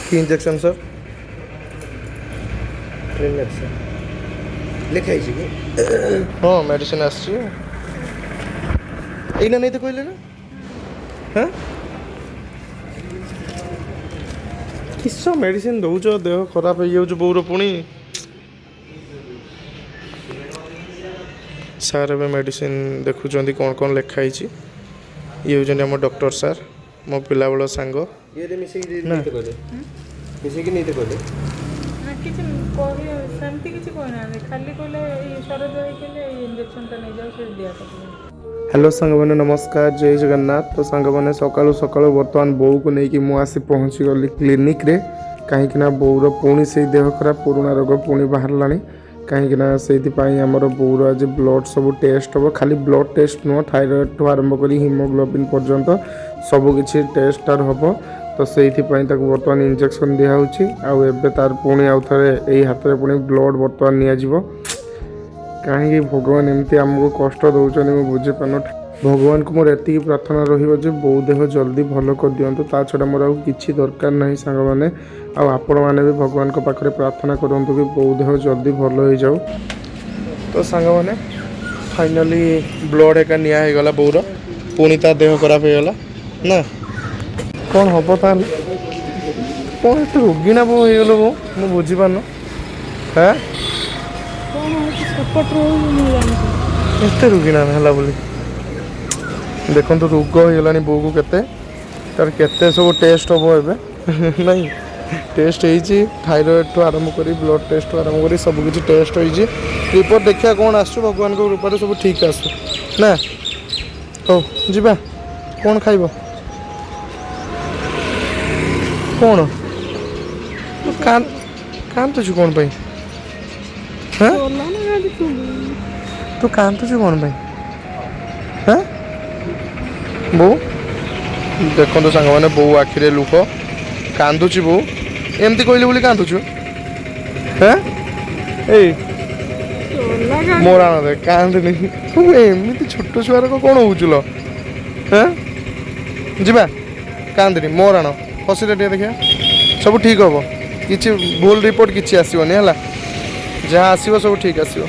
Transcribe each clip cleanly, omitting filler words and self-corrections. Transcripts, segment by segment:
कि injection sir लिखाई हाँ मेडिसिन आईना नहीं तो कहले ना हाँ किस मेडिसिन दौच देह खराब हो जाऊँ बोर पुणी सार ए मेडिसिन देखुं कौन कौन लिखाई ये हूँ आम डॉक्टर सार मो पिला बेल सांग मिसेक नहीं तो कहले हेलो सांग मैंने नमस्कार जय जगन्नाथ तो सांग मैंने सकालू सकालू बर्तमान बो को लेकिन मुझे पहुँची गली क्लिनिक रे कहीं बोर पुणी से देह खराब पुराणा रोग पुणी बाहर कहीं से आमर बोर आज ब्लड सब टेस्ट हम खाली ब्लड टेस्ट नुह थायराइड ठू आरंभ कर हिमोग्लोबिन पर्यंत सबकि टेस्ट तार हम तो से बर्तमान इंजेक्शन दिखाई आबे तार पुणी आउ थे यही हाथ में पुणी ब्लड बर्तमान निजी कहीं भगवान एमती आमको कष्ट दौरान मुझे बुझीपार भगवान को मोर एति प्रार्थना रही बो देह जल्दी भल कर दिंतु ता छड़ा मोर किसी दरकार नहीं सांग मैंने आपण मैंने भी भगवान को पाखे प्रार्थना करूँ कि बो देह जल्दी भल हो जाऊ तो सांग मैंने फाइनाली ब्लड एका निगला बोर पुणी ता देह खराब हो गला ना कौन हम ताल कौन एत रोगी ना बो हो गल बो मुझे बुझीपार हाँ एत रोगी ना है बोली देखो तो रोग हो गला बो को केते तार केते सब टेस्ट हम ए नहीं टेस्ट होती थायराइड ठू आरंभ कर ब्लड टेस्ट ठू आरंभ कर सबकि टेस्ट होती रिपोर्ट देखा कौन आस भगवान को रूप सब ठीक आसू ना हो जीवा कौन खाइब कौन कांतुचु कौन पाई हाँ तू कांतुचु कौन पाई हाँ बो देखो तो सांग मैंने बो आखिरे लुक कांदुची बो एमती कहली बोली कांदुचु हाँ ए मोरा दे कांदनी तू एमती छोट छुआर को कौन होचुल हाँ जीवा कांदनी मोर आण हसीटा टे देखिया सब ठीक हम किसी भूल रिपोर्ट किसी आसोनी है जहाँ आसो सब ठीक आसो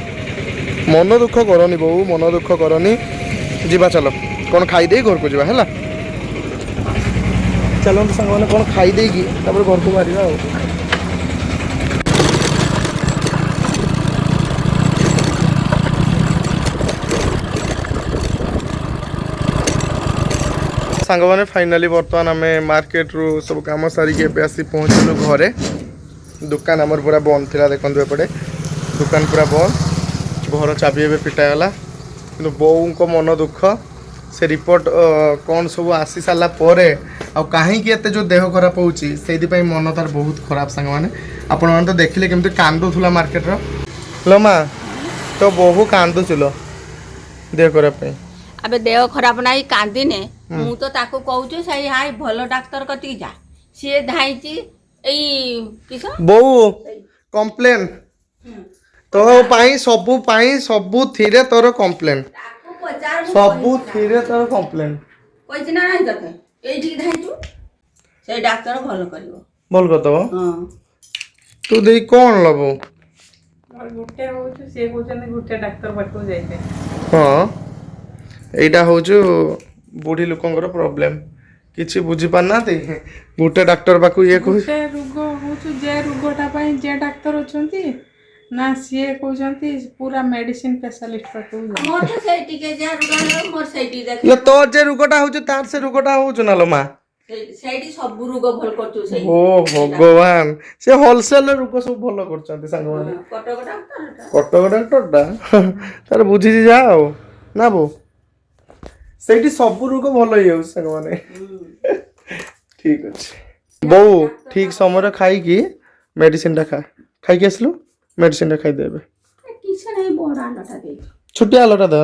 मन दुख करनी बो मन दुख करनी जीवा चलो कौन खाईदे घर को जावा है चलो सांग मैंने कौन खाईदे घर को बाहर सांग मैंने फाइनाली बर्तमान आम मार्केट रू सब कम सारिकी आसी पहुँचलु घरे दुकान आमर पूरा बंद थी देखो एपटे दुकान पूरा बंद घर चाबी ए फिटागला कि बो को मन दुख से रिपोर्ट कौन सब आसी सारा पर कहीं जो देह खराब होची मन तार बहुत खराब सांग मैंने आपण मैंने तो देखिले केमती कांदुला मार्केट लो माँ तो बहु कांदुल देह खराब अबे देह खराब ना कांदिने मु तो ताको कहूछु सही हाय भलो डाक्टर कति जा सी धाईची एई किस बो कंप्लेन तो पाई सबु थिरे तोर कंप्लेन सबु थिरे तोर कंप्लेन कइछ ना नाही तते एठी धाईचु से डाक्टर भलो करिवो बोल कतो हां तू देई कोन लबो और गुटे होछु से कोचने गुटे डाक्टर बाटो जाइते हां एटा होछु बुढ़ी लोकंकर प्रॉब्लम किछि बुझी पार ना गोटे डाक्टर पाखु ये रोग होछु जे रोगटा पई जे डाक्टर अछंती ना सीए कहउछंती पूरा मेडिसिन स्पेशलिस्ट पाखु मोर तो सेठी के जे रोग मोर सेठी देख ले तो जे रोगटा होछु तार से रोगटा होछु ना लो मां सेठी सब रोग भल करछु सेठी ओ भगवान से होलसेल रोग सब भल करछंती संग माने कटक डाक्टर तार बुझी जाओ ना बो सेठी सब रोग भल हो संग माने ठीक अच्छे बो ठीक समय खाई की मेडिसिन खा खाई के आसलु मेडिसिन खाई देबे किछ नहीं बड़ा आलटा दे छुट्टी आलटा दे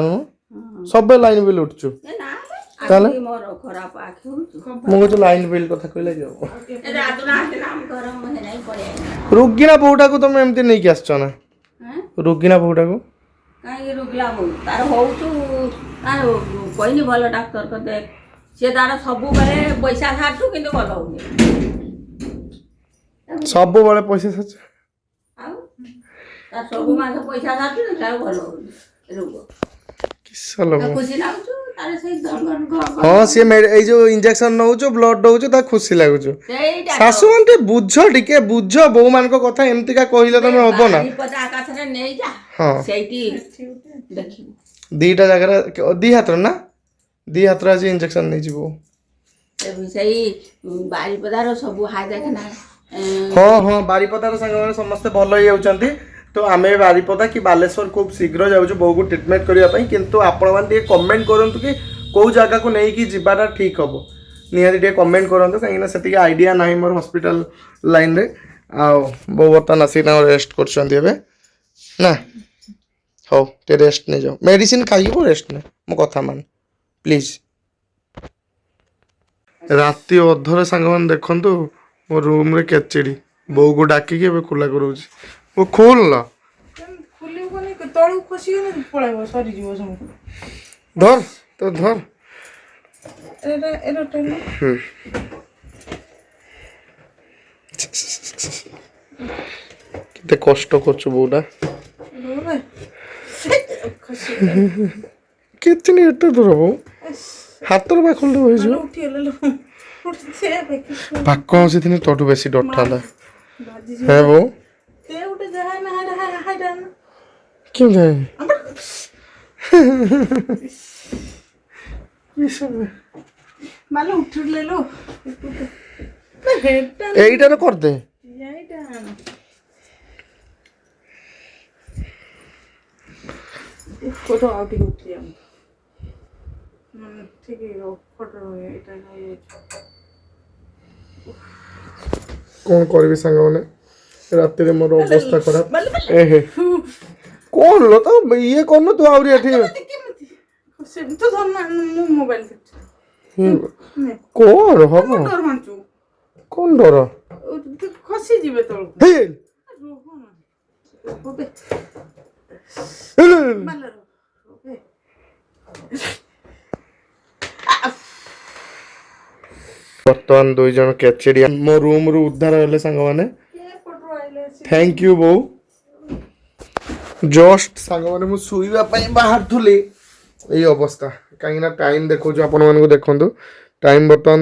सब लाइन बिल उठछु ताले मोर खराब आखे होछु मो जो लाइन बिल कथा कहले जाओ ए रात ना नाम गरम है नहीं पड़े रोगिना बोटा को तुम एमती नहीं के आछछ ना हैं रोगिना बोटा को काई रोगला हो तार होछु तार कोइनी भलो डाक्टर को देख से तार सब बेले पैसा छाडछु किंतु भलो होनी ସବୁବେଳେ ପଇସା ସାଚୁ ଆଉ ତା ସବୁ ମାସ ପଇସା ସାଚୁ ଦେଖିଲା ଭଲ ହଉନି ରୋଗ କିସ ଲୋକ ଖୁସି ଲାଗୁଛୁ ତାର ସେଇ ହଁ ସିଏ ଏଇ ଯୋଉ ଇଞ୍ଜେକ୍ସନ ନଉଛୁ ବ୍ଲଡ ଦଉଛୁ ତା ଖୁସି ଲାଗୁଛୁ ସେଇଟା ଶାଶୁ ମାନେ ଟିକେ ବୁଝ ବୋଉ ମାନଙ୍କ କଥା ଏମିତିକା କହିଲେ ତମେ ହବ ନା ବାରିପଦା ଆକାଶରେ ନେଇଯା ହଁ ସେଇଠି ଦେଖିବୁ ଦିଟା ଜାଗାରେ ଦି ହାତରେ ନା ଦି ହାତରେ ଆଜି ଇଞ୍ଜେକ୍ସନ ନେଇଯିବ ସେଇ ବାରିପଦାର ସବୁ ହାଇ ଦେଖେ ନା ହଁ ହଁ ବାରିପଦାର ସାଙ୍ଗମାନେ ସମସ୍ତେ ଭଲ ହେଇଯାଉଛନ୍ତି ତ ଆମେ ବାରିପଦା କି ବାଲେଶ୍ୱର ଖୁବ୍ ଶୀଘ୍ର ଯାଉଛୁ ବୋଉକୁ ଟ୍ରିଟମେଣ୍ଟ କରିବା ପାଇଁ କିନ୍ତୁ ଆପଣମାନେ ଟିକେ କମେଣ୍ଟ କରନ୍ତୁ କି କେଉଁ ଜାଗାକୁ ନେଇକି ଯିବାଟା ଠିକ୍ ହେବ ନିହାତି ଟିକେ କମେଣ୍ଟ କରନ୍ତୁ କାହିଁକିନା ସେତିକି ଆଇଡ଼ିଆ ନାହିଁ ମୋର ହସ୍ପିଟାଲ ଲାଇନରେ ଆଉ ବୋଉ ବର୍ତ୍ତମାନ ଆସିକି ତାଙ୍କର ରେଷ୍ଟ କରୁଛନ୍ତି ଏବେ ନା ହଉ ଟିକେ ରେଷ୍ଟ ନେଇଯାଉ ମେଡ଼ିସିନ ଖାଇକି ରେଷ୍ଟ ନେ ମୋ କଥା ମାନ ପ୍ଲିଜ୍ ରାତି ଅଧରେ ସାଙ୍ଗମାନେ ଦେଖନ୍ତୁ ମୋ ରୁମ୍ରେ କେଚେଡ଼ି ବୋଉକୁ ଡାକିକି ଏବେ ଖୋଲା କରଉଛି ଓ ଖୋଲ ଖୋଲିବନି ତଳକୁ ଖସିଗଲେ ପଳେଇବ ସରିଯିବ ସବୁ ଧର ତ ଧର ଏରା ଟେନ କେତେ କଷ୍ଟ କରୁଛୁ ବୋଉଟା କିଛି ନି ଏତେ ଦୂର ବୋଉ ହାତର ପାଖରେ ହେଇଯିବ ପାକ ସେଥିରେ ତୋଠୁ ବେଶୀ ଡରିଥାନ୍ତା হ্যাঁ বউ কেউ যায় এইটারে করতে ফটো ଆଉ ଟିକେ ଉଠିଯାଉ ଠିକ ଫଟୋ ଏଇଟା କଣ କରିବି ସାଙ୍ଗମାନେ ରାତିରେ ମୋର ଅବସ୍ଥା ଖରାପ ଏହେ କଣ ଲ ତ ଇଏ କରୁନ ତୁ ଆହୁରି ଏଠି ସେମିତି ତ ମୁଁ ମୋବାଇଲ କଣ ହବ ଡର ମାନଛୁ କଣ ଡର ଖସିଯିବେ ତଳକୁ ବର୍ତ୍ତମାନ ଦୁଇ ଜଣ କେଚେଡିଆ ମୋ ରୁମରୁ ଉଦ୍ଧାର ହେଲେ ସାଙ୍ଗମାନେ ଥ୍ୟାଙ୍କ ୟୁ ବୋଉ ଜଷ୍ଟ ସାଙ୍ଗମାନେ ମୁଁ ଶୋଇବା ପାଇଁ ବାହାରୁଥିଲି ଏଇ ଅବସ୍ଥା କାହିଁକି ନା ଟାଇମ୍ ଦେଖାଉଛି ଆପଣମାନଙ୍କୁ ଦେଖନ୍ତୁ ଟାଇମ୍ ବର୍ତ୍ତମାନ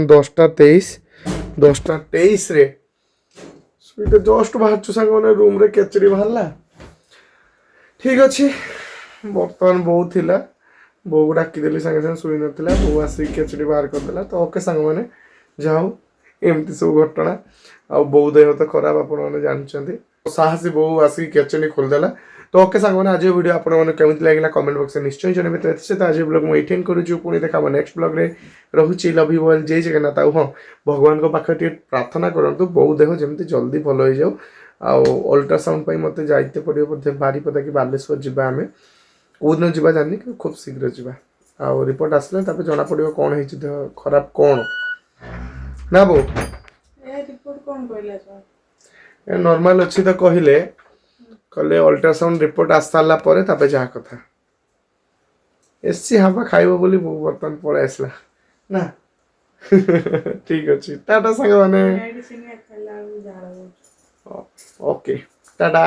10:23ରେ ଶୋଇତେ ଜଷ୍ଟ ବାହାରୁଛୁ ସାଙ୍ଗମାନେ ରୁମ୍ରେ କେଚେଡ଼ି ବାହାରିଲା ଠିକ୍ ଅଛି ବର୍ତ୍ତମାନ ବୋଉ ଥିଲା ବୋଉକୁ ଡାକିଦେଲି ସାଙ୍ଗେ ସାଙ୍ଗେ ଶୋଇ ନଥିଲା ବୋଉ ଆସିକି କେଚେଡ଼ି ବାହାର କରିଦେଲା ତ ଓକେ ସାଙ୍ଗମାନେ ଯାଉ ଏମିତି ସବୁ ଘଟଣା ଆଉ ବୋଉ ଦେହ ତ ଖରାପ ଆପଣମାନେ ଜାଣିଛନ୍ତି ସାହସୀ ବୋଉ ଆସିକି କେଚେଡ଼ି ଖୋଲିଦେଲା ତ ଓକେ ସାଙ୍ଗମାନେ ଆଜି ଭିଡ଼ିଓ ଆପଣମାନଙ୍କୁ କେମିତି ଲାଗିଲା କମେଣ୍ଟ ବକ୍ସରେ ନିଶ୍ଚୟ ଜଣାଇବେ ତ ଏଥିସହିତ ଆଜି ବ୍ଲଗ୍ ମୁଁ ଏଇଠି କରୁଛୁ ପୁଣି ଦେଖା ହେବ ନେକ୍ସଟ ବ୍ଲଗ୍ରେ ରହୁଛି ଲଭ୍ ୟୁ ଅଲ୍ ଜୟ ଜଗନ୍ନାଥ ଆଉ ହଁ ଭଗବାନଙ୍କ ପାଖରେ ଟିକେ ପ୍ରାର୍ଥନା କରନ୍ତୁ ବୋଉ ଦେହ ଯେମିତି ଜଲ୍ଦି ଭଲ ହେଇଯାଉ ଆଉ ଅଲ୍ଟ୍ରାସାଉଣ୍ଡ ପାଇଁ ମୋତେ ଯାଇତେ ପଡ଼ିବ ବୋଧେ ବାରିପଦା କି ବାଲେଶ୍ୱର ଯିବା ଆମେ କେଉଁଦିନ ଯିବା ଜାଣିନି କିନ୍ତୁ ଖୁବ୍ ଶୀଘ୍ର ଯିବା ଆଉ ରିପୋର୍ଟ ଆସିଲେ ତାପରେ ଜଣାପଡ଼ିବ କ'ଣ ହେଇଛି ଦେହ ଖରାପ କ'ଣ ନା ବୋଉ ନର୍ମାଲ ଅଛି ତ କହିଲେ ଅଲ୍ଟ୍ରାସାଉଣ୍ଡ ରିପୋର୍ଟ ଆସି ସାରିଲା ପରେ ତାପରେ ଯାହା କଥା ଏସି ହାବା ଖାଇବ ବୋଲି ବୋଉ ବର୍ତ୍ତମାନ ପଳେଇ ଆସିଲା ନା ଠିକ୍ ଅଛି ଟାଟା ସାଙ୍ଗମାନେ ଓକେ ଟାଟା